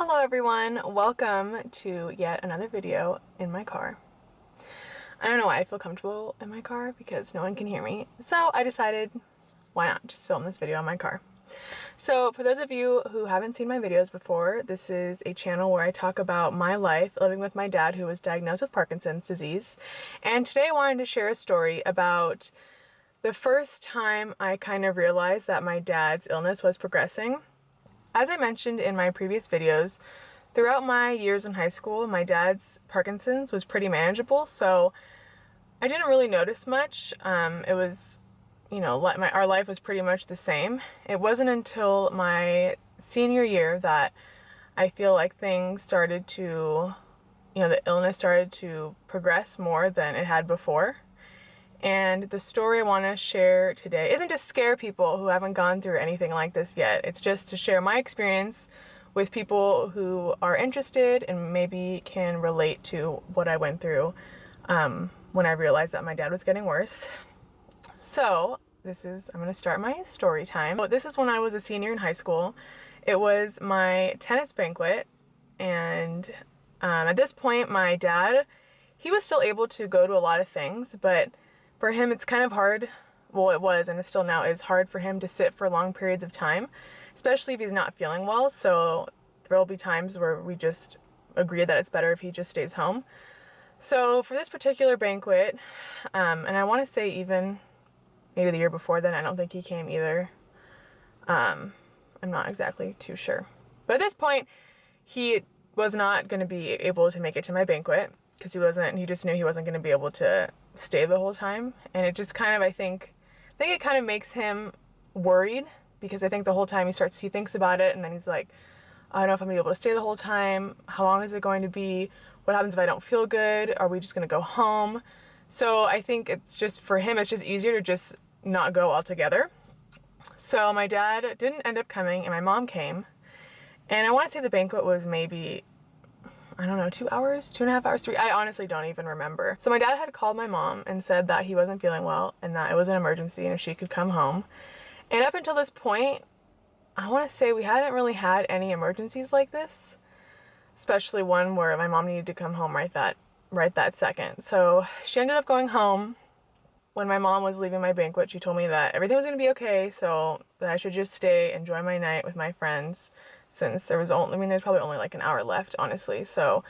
Hello everyone, welcome to yet another video in my car. I don't know why I feel comfortable in my car because no one can hear me, so I decided why not just film this video in my car. So for those of you who haven't seen my videos before, this is a channel where I talk about my life living with my dad who was diagnosed with Parkinson's disease, and today I wanted to share a story about the first time I kind of realized that my dad's illness was progressing. As I mentioned in my previous videos, throughout my years in high school, my dad's Parkinson's was pretty manageable, so I didn't really notice much. It was, our life was pretty much the same. It wasn't until my senior year that I feel like things started to, the illness started to progress more than it had before. And the story I want to share today isn't to scare people who haven't gone through anything like this yet. It's just to share my experience with people who are interested and maybe can relate to what I went through when I realized that my dad was getting worse. So I'm going to start my story time. This is when I was a senior in high school. It was my tennis banquet, and at this point my dad, he was still able to go to a lot of things, but for him, it's kind of hard. Well, it was, and it still now is hard for him to sit for long periods of time, especially if he's not feeling well. So there'll be times where we just agree that it's better if he just stays home. So for this particular banquet, and I want to say even maybe the year before then, I don't think he came either. I'm not exactly too sure. But at this point, he was not going to be able to make it to my banquet because he just knew he wasn't going to be able to stay the whole time. And it just kind of, I think it kind of makes him worried, because I think the whole time he thinks about it, and then he's like, I don't know if I'm gonna be able to stay the whole time. How long is it going to be? What happens if I don't feel good? Are we just gonna go home? So I think it's just, for him, it's just easier to just not go altogether. So my dad didn't end up coming, and my mom came. And I want to say the banquet was maybe, I don't know, 2 hours, 2.5 hours, 3. I honestly don't even remember. So my dad had called my mom and said that he wasn't feeling well and that it was an emergency and if she could come home. And up until this point, I want to say we hadn't really had any emergencies like this, especially one where my mom needed to come home right that second. So she ended up going home. When my mom was leaving my banquet, she told me that everything was going to be okay, so that I should just stay, enjoy my night with my friends, since there's probably only like an hour left, honestly. So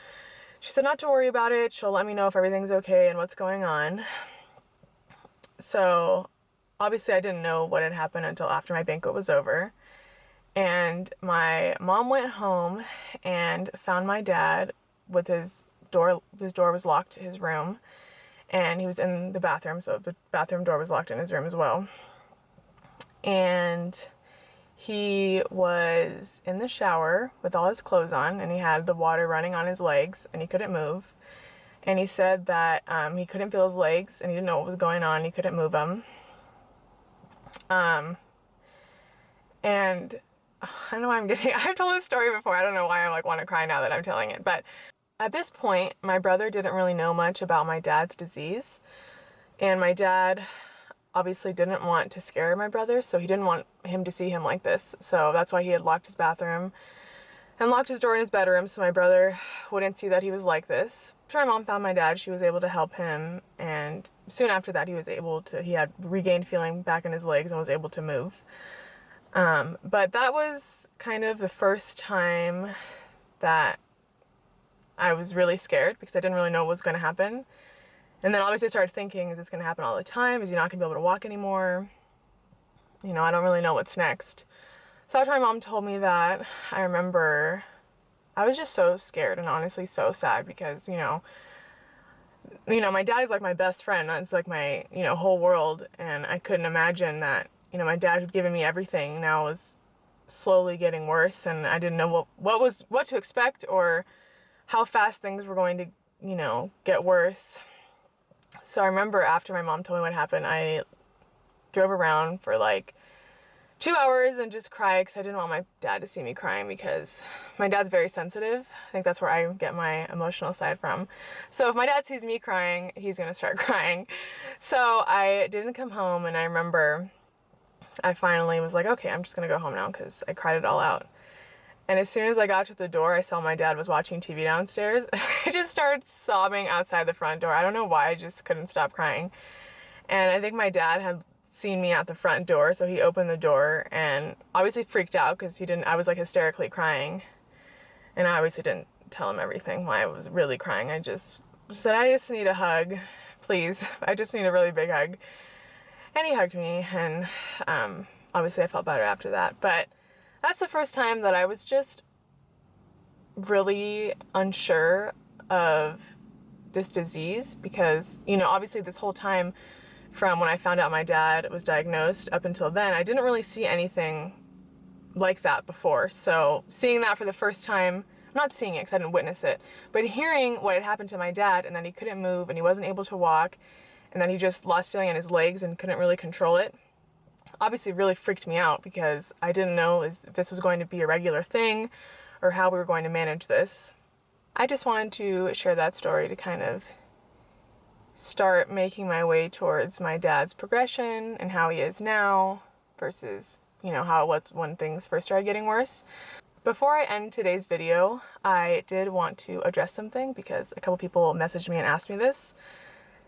she said not to worry about it. She'll let me know if everything's okay and what's going on. So obviously I didn't know what had happened until after my banquet was over. And my mom went home and found my dad with his door was locked to his room, and he was in the bathroom, so the bathroom door was locked in his room as well. And he was in the shower with all his clothes on, and he had the water running on his legs, and he couldn't move. And he said that he couldn't feel his legs, and he didn't know what was going on. He couldn't move them. And I don't know why I've told this story before. I don't know why I want to cry now that I'm telling it. But at this point, my brother didn't really know much about my dad's disease. And my dad obviously didn't want to scare my brother, so he didn't want him to see him like this. So that's why he had locked his bathroom and locked his door in his bedroom so my brother wouldn't see that he was like this. After my mom found my dad, she was able to help him, and soon after that he had regained feeling back in his legs and was able to move. But that was kind of the first time that I was really scared, because I didn't really know what was going to happen. And then obviously I started thinking, is this going to happen all the time? Is he not going to be able to walk anymore? I don't really know what's next. So after my mom told me that, I remember I was just so scared and honestly so sad, because, my dad is like my best friend. That's like my, whole world. And I couldn't imagine that, my dad who'd given me everything now was slowly getting worse, and I didn't know what to expect or how fast things were going to, get worse. So I remember after my mom told me what happened, I drove around for like 2 hours and just cried, because I didn't want my dad to see me crying, because my dad's very sensitive. I think that's where I get my emotional side from. So if my dad sees me crying, he's going to start crying. So I didn't come home, and I remember I finally was like, okay, I'm just going to go home now, because I cried it all out. And as soon as I got to the door, I saw my dad was watching TV downstairs. I just started sobbing outside the front door. I don't know why, I just couldn't stop crying. And I think my dad had seen me at the front door, so he opened the door and obviously freaked out because I was like hysterically crying. And I obviously didn't tell him everything why I was really crying. I just said, I just need a hug, please. I just need a really big hug. And he hugged me, and obviously I felt better after that. But that's the first time that I was just really unsure of this disease because, you know, obviously this whole time from when I found out my dad was diagnosed up until then, I didn't really see anything like that before. So seeing that for the first time, not seeing it because I didn't witness it, but hearing what had happened to my dad and that he couldn't move and he wasn't able to walk and that he just lost feeling in his legs and couldn't really control it, obviously really freaked me out because I didn't know if this was going to be a regular thing or how we were going to manage this. I just wanted to share that story to kind of start making my way towards my dad's progression and how he is now versus, you know, how it was when things first started getting worse. Before I end today's video, I did want to address something because a couple people messaged me and asked me this.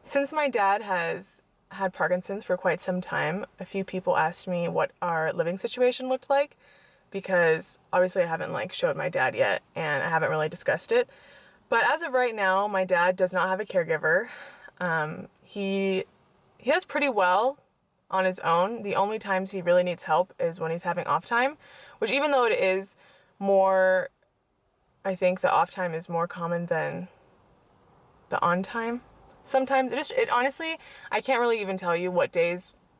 Since my dad has had Parkinson's for quite some time, a few people asked me what our living situation looked like because obviously I haven't showed my dad yet and I haven't really discussed it. But as of right now, my dad does not have a caregiver. He does pretty well on his own. The only times he really needs help is when he's having off time, which even though it is more, I think the off time is more common than the on time. Sometimes it honestly, I can't really even tell you what day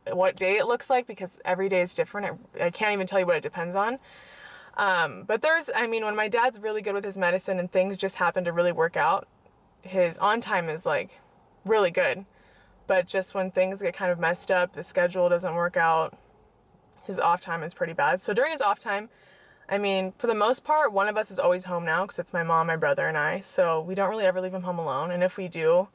it looks like because every day is different. I can't even tell you what it depends on. But when my dad's really good with his medicine and things just happen to really work out, his on time is really good. But just when things get kind of messed up, the schedule doesn't work out, his off time is pretty bad. So during his off time, for the most part, one of us is always home now because it's my mom, my brother, and I. So we don't really ever leave him home alone. And if we do,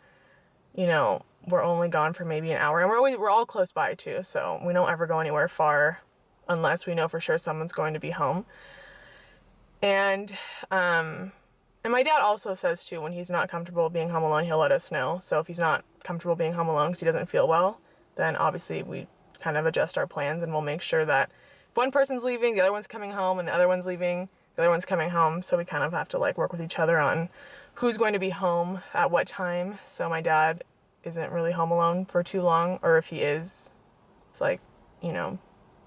you know, we're only gone for maybe an hour. And we're all close by too. So we don't ever go anywhere far unless we know for sure someone's going to be home. And my dad also says too, when he's not comfortable being home alone, he'll let us know. So if he's not comfortable being home alone because he doesn't feel well, then obviously we kind of adjust our plans and we'll make sure that if one person's leaving, the other one's coming home, and the other one's leaving, the other one's coming home. So we kind of have to work with each other on who's going to be home at what time. So my dad isn't really home alone for too long, or if he is, it's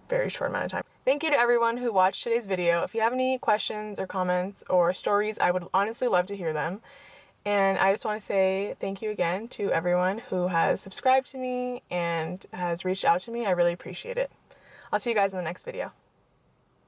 very short amount of time. Thank you to everyone who watched today's video. If you have any questions or comments or stories, I would honestly love to hear them. And I just want to say thank you again to everyone who has subscribed to me and has reached out to me. I really appreciate it. I'll see you guys in the next video.